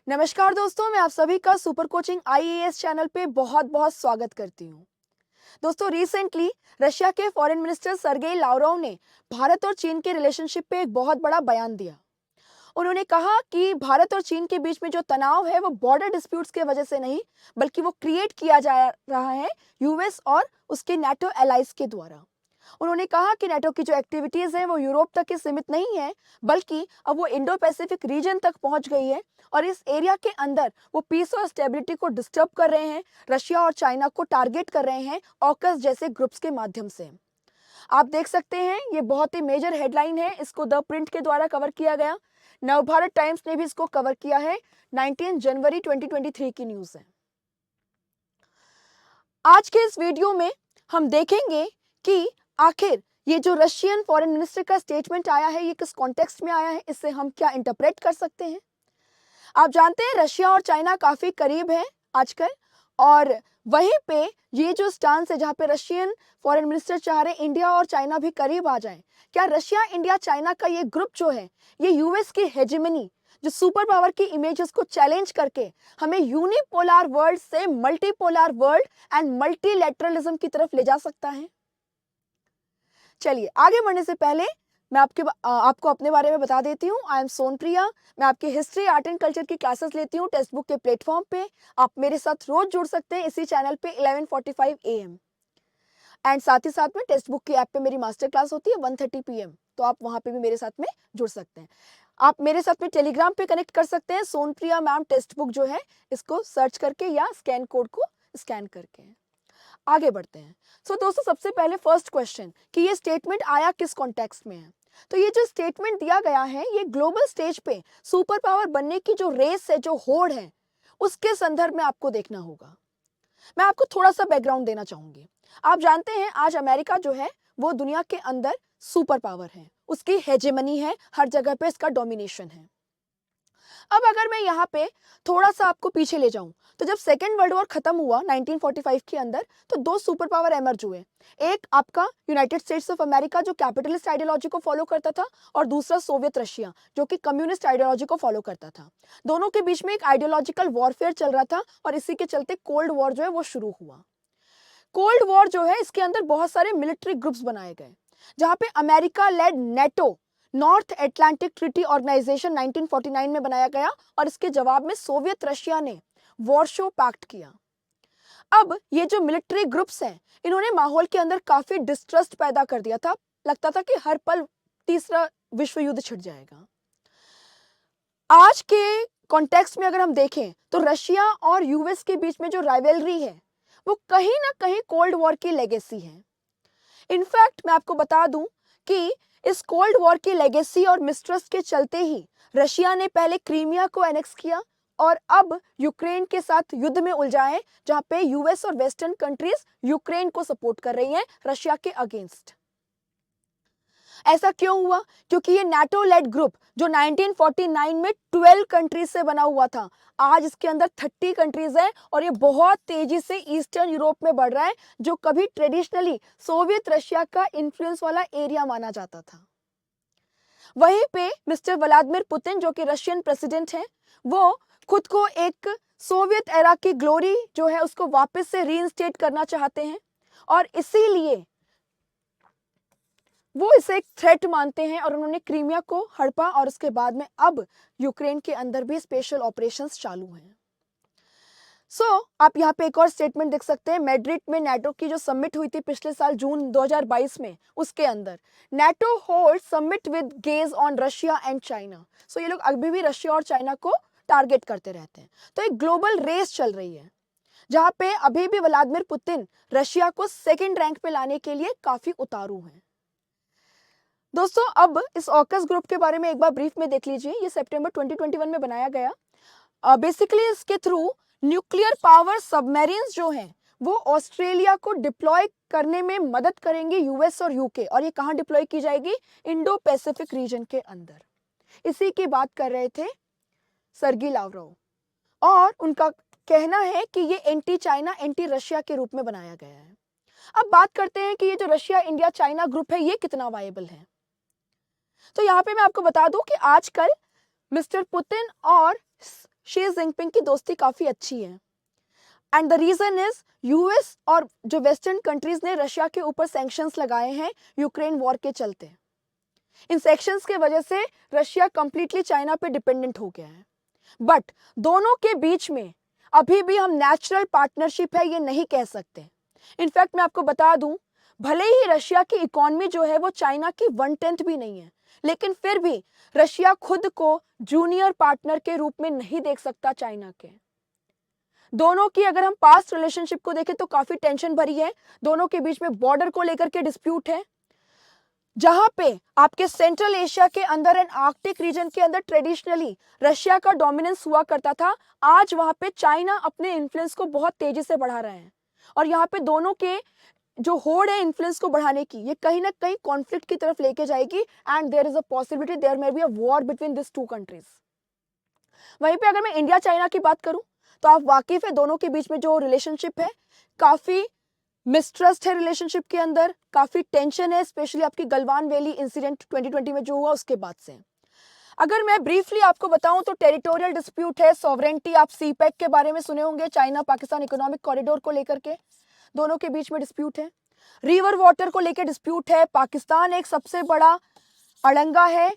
नमस्कार दोस्तों, मैं आप सभी का सुपर कोचिंग आईएएस चैनल पे बहुत बहुत स्वागत करती हूँ। दोस्तों, रिसेंटली रशिया के फॉरेन मिनिस्टर सरगेई लावरोव ने भारत और चीन के रिलेशनशिप पे एक बहुत बड़ा बयान दिया। उन्होंने कहा कि भारत और चीन के बीच में जो तनाव है वो बॉर्डर डिस्प्यूट्स के वजह से नहीं, बल्कि वो क्रिएट किया जा रहा है यूएस और उसके नाटो एलाइज के द्वारा। उन्होंने कहा कि नाटो की जो एक्टिविटीज हैं वो यूरोप तक ही सीमित नहीं है, बल्कि अब वो इंडो पैसिफिक रीजन तक पहुंच गई है और इस एरिया के अंदर वो पीस और स्टेबिलिटी को डिस्टर्ब कर रहे हैं, रशिया और चाइना को टारगेट कर रहे हैं ऑकस जैसे ग्रुप्स के माध्यम से। आप देख सकते हैं, ये बहुत ही मेजर हेडलाइन है, इसको द प्रिंट के द्वारा कवर किया गया। नवभारत टाइम्स ने भी इसको कवर किया है। 19 जनवरी 2023 की न्यूज है। आज के इस वीडियो में हम देखेंगे कि आखिर ये जो रशियन फॉरेन मिनिस्टर का स्टेटमेंट आया है ये किस कॉन्टेक्स्ट में आया है, इससे हम क्या इंटरप्रेट कर सकते हैं। आप जानते हैं रशिया और चाइना काफी करीब है आजकल, और वहीं पे ये जो स्टांस है जहाँ पे रशियन फॉरेन मिनिस्टर चाह रहे इंडिया और चाइना भी करीब आ जाएं। क्या रशिया इंडिया चाइना का ये ग्रुप जो है ये यूएस की हेजेमनी, जो सुपर पावर की इमेजेस को चैलेंज करके हमें यूनिपोलर वर्ल्ड से मल्टीपोलर वर्ल्ड एंड मल्टीलैटरलिज्म की तरफ ले जा सकता है? चलिए, आगे बढ़ने से पहले मैं आपको अपने बारे में बता देती हूँ। I am Sonpriya. मैं आपकी हिस्ट्री, आर्ट एंड कल्चर की क्लासेस लेती हूँ टेक्स्ट बुक के प्लेटफॉर्म पे। आप मेरे साथ रोज जुड़ सकते हैं इसी चैनल पे 11:45 AM। एंड साथ ही साथ में टेक्स्ट बुक की ऐप पे मेरी मास्टर क्लास होती है 1:30 PM, तो आप वहाँ पे भी मेरे साथ में जुड़ सकते हैं। आप मेरे साथ में टेलीग्राम पे कनेक्ट कर सकते हैं, सोनप्रिया मैम टेक्स्ट बुक जो है इसको सर्च करके या स्कैन कोड को स्कैन करके। आगे बढ़ते हैं। दोस्तों, सबसे पहले फर्स्ट क्वेश्चन कि ये स्टेटमेंट आया किस कॉन्टेक्स्ट में है। तो ये जो स्टेटमेंट दिया गया है ये ग्लोबल स्टेज पे सुपर पावर बनने की जो रेस है, जो होड़ है, उसके संदर्भ में आपको देखना होगा। मैं आपको थोड़ा सा बैकग्राउंड देना चाहूंगी। आप जानते हैं आज अमेरिका जो है वो दुनिया के अंदर सुपर पावर है, उसकी हेजेमनी है, हर जगह पे इसका डोमिनेशन है। अब अगर मैं यहाँ पे थोड़ा सा आपको पीछे ले जाऊं, तो जब सेकेंड वर्ल्ड वॉर खत्म हुआ 1945 के अंदर, तो दो सुपर पावर एमर्ज हुए। एक आपका यूनाइटेड स्टेट्स ऑफ अमेरिका जो कैपिटलिस्ट आइडियोलॉजी को फॉलो करता था, और दूसरा सोवियत रशिया जो कि कम्युनिस्ट आइडियोलॉजी को फॉलो करता था। दोनों के बीच में एक आइडियोलॉजिकल वॉरफेयर चल रहा था और इसी के चलते कोल्ड वॉर जो है वो शुरू हुआ। कोल्ड वॉर जो है इसके अंदर बहुत सारे मिलिट्री ग्रुप्स बनाए गए, जहां पे America led NATO, North Atlantic Treaty Organization 1949 में बनाया गया, और इसके जवाब में सोवियत रशिया ने वॉरशो पैक्ट किया। अब ये जो मिलिट्री ग्रुप्स हैं इन्होंने माहौल के अंदर काफी डिस्ट्रस्ट पैदा कर दिया था। लगता था कि हर पल तीसरा विश्व युद्ध छिड़ जाएगा। आज के कॉन्टेक्स्ट में अगर हम देखें तो रशिया और यूएस के बीच में जो राइवलरी है वो कहीं ना कहीं कोल्ड वॉर की लेगेसी है। इनफैक्ट मैं आपको बता दूं कि इस कोल्ड वॉर की लेगेसी और मिसट्रस्ट के चलते ही रशिया ने पहले क्रीमिया को एनेक्स किया और अब यूक्रेन के साथ युद्ध में उलझा है, जहां पे यूएस और वेस्टर्न कंट्रीज यूक्रेन को सपोर्ट कर रही हैं रशिया के अगेंस्ट। ऐसा क्यों हुआ? क्योंकि ये नाटो लेड ग्रुप जो 1949 में 12 कंट्रीज से बना हुआ था, आज इसके अंदर 30 कंट्रीज है और ये बहुत तेजी से ईस्टर्न यूरोप में बढ़ रहा है, जो कभी ट्रेडिशनली सोवियत रशिया का इन्फ्लुएंस वाला एरिया माना जाता था। वहीं पे मिस्टर व्लादिमीर पुतिन जो कि रशियन प्रेसिडेंट हैं, वो खुद को एक सोवियत एरा की ग्लोरी जो है उसको वापस से रीइंस्टेट करना चाहते हैं, और इसीलिए वो इसे एक थ्रेट मानते हैं और उन्होंने क्रीमिया को हड़पा, और उसके बाद में अब यूक्रेन के अंदर भी स्पेशल ऑपरेशंस चालू हैं। आप यहाँ पे एक और स्टेटमेंट देख सकते हैं। मैड्रिड में नाटो की जो समिट हुई थी पिछले साल जून 2022 में, उसके अंदर NATO hold summit with gauge on Russia and China. ये लोग अभी भी रशिया और चाइना को टारगेट करते रहते हैं। तो एक ग्लोबल रेस चल रही है जहाँ पे अभी भी व्लादिमीर पुतिन रशिया को सेकेंड रैंक पे लाने के लिए काफी उतारू हैं। दोस्तों, अब इस ऑकस ग्रुप के बारे में एक बार ब्रीफ में देख लीजिए। ये सितंबर 2021 में बनाया गया। बेसिकली इसके थ्रू न्यूक्लियर पावर सबमरीन्स जो हैं वो ऑस्ट्रेलिया को डिप्लॉय करने में मदद करेंगे यूएस और यूके, और ये कहाँ डिप्लॉय की जाएगी? इंडो पैसिफिक रीजन के अंदर। इसी की बात कर रहे थे सरगी लावरोव, और उनका कहना है कि ये एंटी चाइना, एंटी रशिया के रूप में बनाया गया है। अब बात करते हैं कि ये जो रशिया इंडिया चाइना ग्रुप है ये कितना वायबल है। तो यहाँ पे मैं आपको बता दूं कि आजकल मिस्टर पुतिन और शी जिनपिंग की दोस्ती काफी अच्छी है। And the reason is US और जो वेस्टर्न कंट्रीज ने रशिया के ऊपर सैंक्शंस लगाए हैं यूक्रेन वॉर के चलते। इन सैंक्शंस के वजह से रशिया कंप्लीटली चाइना पे डिपेंडेंट हो गया है। बट दोनों के बीच में अभी भी हम नेचुरल पार्टनरशिप है ये नहीं कह सकते। इनफैक्ट मैं आपको बता दूं, भले ही रशिया की इकोनॉमी जो है वो चाइना की 1/10 भी नहीं है, लेकिन फिर भी रशिया खुद को जूनियर पार्टनर के रूप में नहीं देख सकता चाइना के। दोनों की अगर हम पास्ट रिलेशनशिप को देखें तो काफी टेंशन भरी है। दोनों के बीच में बॉर्डर को लेकर के डिस्प्यूट है, जहां पे आपके सेंट्रल एशिया के अंदर एंड आर्कटिक रीजन के अंदर ट्रेडिशनली रशिया का डोमिनेंस हुआ करता था। आज वहां पे चाइना अपने इन्फ्लुएंस को बहुत तेजी से बढ़ा रहे हैं और यहाँ पे दोनों के जो होड़ है इन्फ्लुएंस को बढ़ाने की, ये कहीं ना कहीं कॉन्फ्लिक्ट की तरफ लेके जाएगी and there is a possibility there may be a war between this two countries. वहीं पे अगर मैं इंडिया चाइना की बात करूं तो आप वाकिफ है दोनों के बीच में जो रिलेशनशिप है काफी मिसट्रस्ट है, रिलेशनशिप के अंदर काफी टेंशन है, स्पेशली आपकी गलवान वैली इंसिडेंट 2020 में जो हुआ उसके बाद से। अगर मैं ब्रीफली आपको बताऊं तो टेरिटोरियल डिस्प्यूट है, सॉवरेंटी, आप सीपैक के बारे में सुने होंगे, चाइना पाकिस्तान इकोनॉमिक कॉरिडोर को लेकर के दोनों के बीच में डिस्प्यूट है। रिवर वाटर को लेकर डिस्प्यूट है, पाकिस्तान एक सबसे बड़ा अड़ंगा है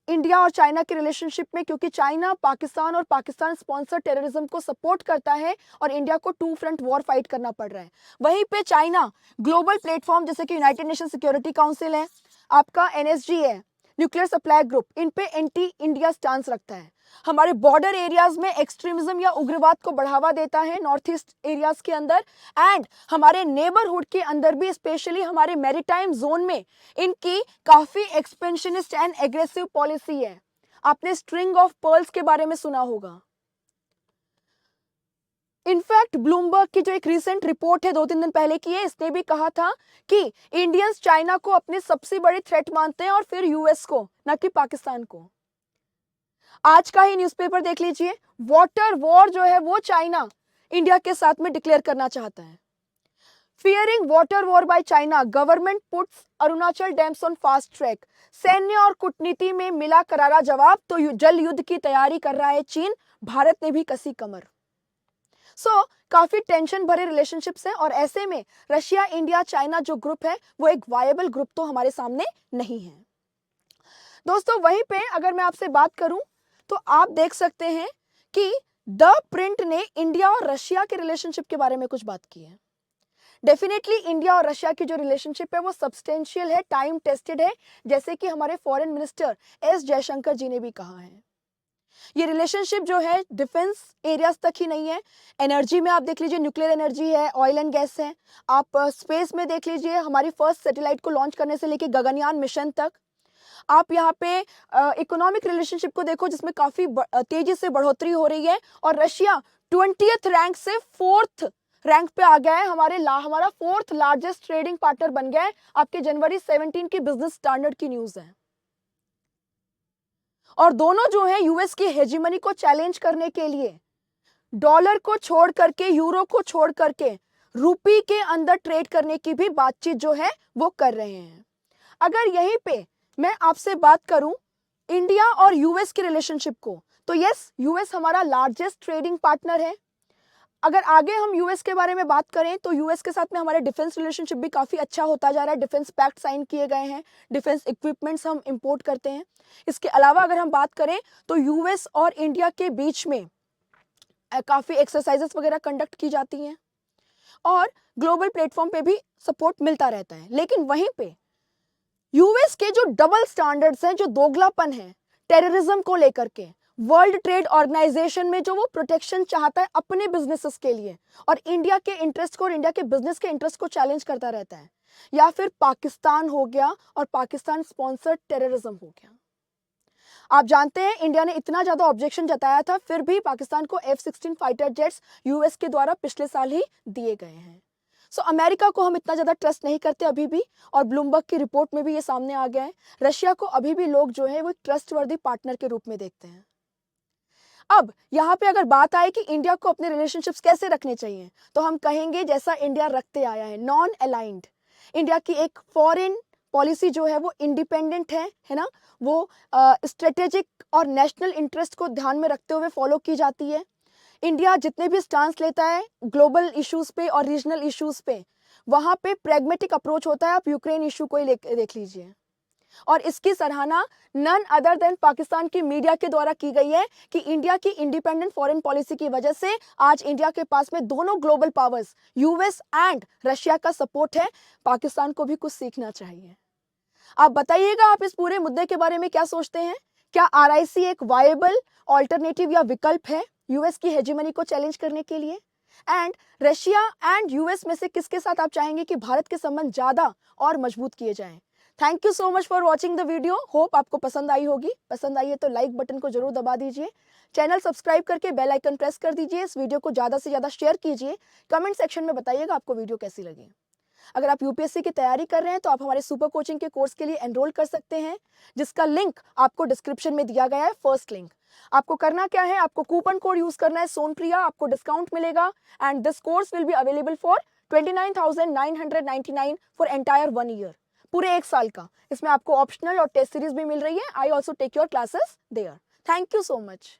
इंडिया और चाइना के रिलेशनशिप में, क्योंकि चाइना पाकिस्तान और पाकिस्तान स्पॉन्सर टेररिज्म को सपोर्ट करता है और इंडिया को टू फ्रंट वॉर फाइट करना पड़ रहा है। वहीं पे चाइना ग्लोबल प्लेटफॉर्म जैसे कि यूनाइटेड नेशन सिक्योरिटी काउंसिल है, आपका एनएसजी है, न्यूक्लियर सप्लाई ग्रुप, इन पे एंटी इंडिया स्टांस रखता है। हमारे बॉर्डर एरियाज में एक्सट्रीमिज्म या उग्रवाद को बढ़ावा देता है नॉर्थ ईस्ट एरियाज के अंदर, एंड हमारे नेबरहुड के अंदर भी स्पेशली हमारे मैरीटाइम जोन में इनकी काफी एक्सपेंशनिस्ट एंड एग्रेसिव पॉलिसी है। आपने स्ट्रिंग ऑफ पर्ल्स के बारे में सुना होगा। इनफैक्ट ब्लूमबर्ग की जो एक रिसेंट रिपोर्ट है 2-3 दिन पहले की है, इसने भी कहा था कि इंडियंस चाइना को अपनी सबसे बड़ी थ्रेट मानते हैं और फिर यूएस को, न कि पाकिस्तान को। आज का ही न्यूज़पेपर देख लीजिए, वाटर वॉर जो है वो चाइना इंडिया के साथ में डिक्लेयर करना चाहता है। Fearing water war by China, government puts Arunachal dams on fast track. सैन्य और कूटनीति में मिला करारा जवाब, तो जल युद्ध की तैयारी कर रहा है चीन, भारत ने भी कसी कमर। काफी टेंशन भरे रिलेशनशिप्स हैं और ऐसे में रशिया इंडिया चाइना जो ग्रुप है वो एक वायबल ग्रुप तो हमारे सामने नहीं है। दोस्तों वहीं पे अगर मैं आपसे बात करूं तो आप देख सकते हैं कि द प्रिंट ने इंडिया और रशिया के रिलेशनशिप के बारे में कुछ बात की है। डेफिनेटली इंडिया और रशिया की जो रिलेशनशिप है वो सब्सटेंशियल है, टाइम टेस्टेड है, जैसे कि हमारे फॉरेन मिनिस्टर एस जयशंकर जी ने भी कहा है। ये रिलेशनशिप जो है डिफेंस एरियाज तक ही नहीं है, एनर्जी में आप देख लीजिए, न्यूक्लियर एनर्जी है, ऑयल एंड गैस है, आप स्पेस में देख लीजिए, हमारी फर्स्ट सैटेलाइट को लॉन्च करने से लेकर गगनयान मिशन तक। आप यहाँ पे इकोनॉमिक रिलेशनशिप को देखो जिसमें काफी तेजी से बढ़ोतरी हो रही है और रशिया 20th रैंक से 4th रैंक पे आ गया है, हमारा 4th लार्जेस्ट ट्रेडिंग पार्टनर बन गया है। आपके जनवरी 17 की बिजनेस स्टैंडर्ड की न्यूज है। और दोनों जो है यूएस की हेजीमनी को चैलेंज करने के लिए डॉलर को छोड़ करके, यूरो को छोड़ करके रूपी के अंदर ट्रेड करने की भी बातचीत जो है वो कर रहे हैं। अगर यहीं पे मैं आपसे बात करूं इंडिया और यूएस के रिलेशनशिप को, तो यस, यूएस हमारा लार्जेस्ट ट्रेडिंग पार्टनर है। अगर आगे हम यूएस के बारे में बात करें तो यूएस के साथ में हमारे डिफेंस रिलेशनशिप भी काफी अच्छा होता जा रहा है, डिफेंस पैक्ट साइन किए गए हैं, डिफेंस इक्विपमेंट्स हम इंपोर्ट करते हैं। इसके अलावा अगर हम बात करें तो यूएस और इंडिया के बीच में काफी एक्सरसाइजेस वगैरह कंडक्ट की जाती हैं और ग्लोबल प्लेटफॉर्म पे भी सपोर्ट मिलता रहता है। लेकिन वहीं पे यूएस के जो डबल स्टैंडर्ड्स हैं, जो दोगलापन है टेररिज्म को लेकर के, वर्ल्ड ट्रेड ऑर्गेनाइजेशन में जो वो प्रोटेक्शन चाहता है अपने बिजनेसेस के लिए और इंडिया के इंटरेस्ट को और इंडिया के बिजनेस के इंटरेस्ट को चैलेंज करता रहता है, या फिर पाकिस्तान हो गया और पाकिस्तान स्पॉन्सर्ड टेररिज्म हो गया। आप जानते हैं इंडिया ने इतना ज्यादा ऑब्जेक्शन जताया था, फिर भी पाकिस्तान को F-16 फाइटर जेट्स यूएस के द्वारा पिछले साल ही दिए गए हैं। अमेरिका को हम इतना ज्यादा ट्रस्ट नहीं करते अभी भी, और ब्लूमबर्ग की रिपोर्ट में भी ये सामने आ गया है। रशिया को अभी भी लोग जो है वो ट्रस्टवर्दी पार्टनर के रूप में देखते हैं। अब यहाँ पे अगर बात आए कि इंडिया को अपने रिलेशनशिप्स कैसे रखने चाहिए, तो हम कहेंगे जैसा इंडिया रखते आया है, नॉन अलाइंड। इंडिया की एक फॉरेन पॉलिसी जो है वो इंडिपेंडेंट है ना, वो स्ट्रेटेजिक और नेशनल इंटरेस्ट को ध्यान में रखते हुए फॉलो की जाती है। इंडिया जितने भी स्टांस लेता है ग्लोबल इश्यूज पे और रीजनल इश्यूज पे, वहाँ पे प्रैग्मेटिक अप्रोच होता है। आप यूक्रेन इशू को ही देख लीजिए, और इसकी सराहना नन अदर देन पाकिस्तान की मीडिया के द्वारा की गई है कि इंडिया की इंडिपेंडेंट फॉरेन पॉलिसी की वजह से आज इंडिया के पास में दोनों global powers US and Russia का सपोर्ट है। पाकिस्तान को भी कुछ सीखना चाहिए। आप बताइएगा, आप इस पूरे मुद्दे के बारे में क्या सोचते हैं? क्या आरआईसी एक वायबल ऑल्टरनेटिव या विकल्प है यूएस की हेजेमनी को चैलेंज करने के लिए? एंड रशिया एंड यूएस में से किसके साथ आप चाहेंगे कि भारत के संबंध ज्यादा और मजबूत किए जाएं? Thank you so much for watching the video. Hope आपको पसंद आई होगी। पसंद आई है तो लाइक बटन को जरूर दबा दीजिए, चैनल सब्सक्राइब करके बेल आइकन प्रेस कर दीजिए, इस वीडियो को ज्यादा से ज्यादा शेयर कीजिए। कमेंट सेक्शन में बताइएगा आपको वीडियो कैसी लगी। अगर आप यूपीएससी की तैयारी कर रहे हैं तो आप हमारे सुपर कोचिंग के कोर्स के लिए एनरोल कर सकते हैं, जिसका लिंक आपको डिस्क्रिप्शन में दिया गया है, फर्स्ट लिंक। आपको करना क्या है, आपको कूपन कोड यूज करना है सोनप्रिया, आपको डिस्काउंट मिलेगा and this course will be available for 29,999 for entire 1 year, पूरे 1 साल का। इसमें आपको ऑप्शनल और टेस्ट सीरीज भी मिल रही है। I also take your classes there. Thank you so much.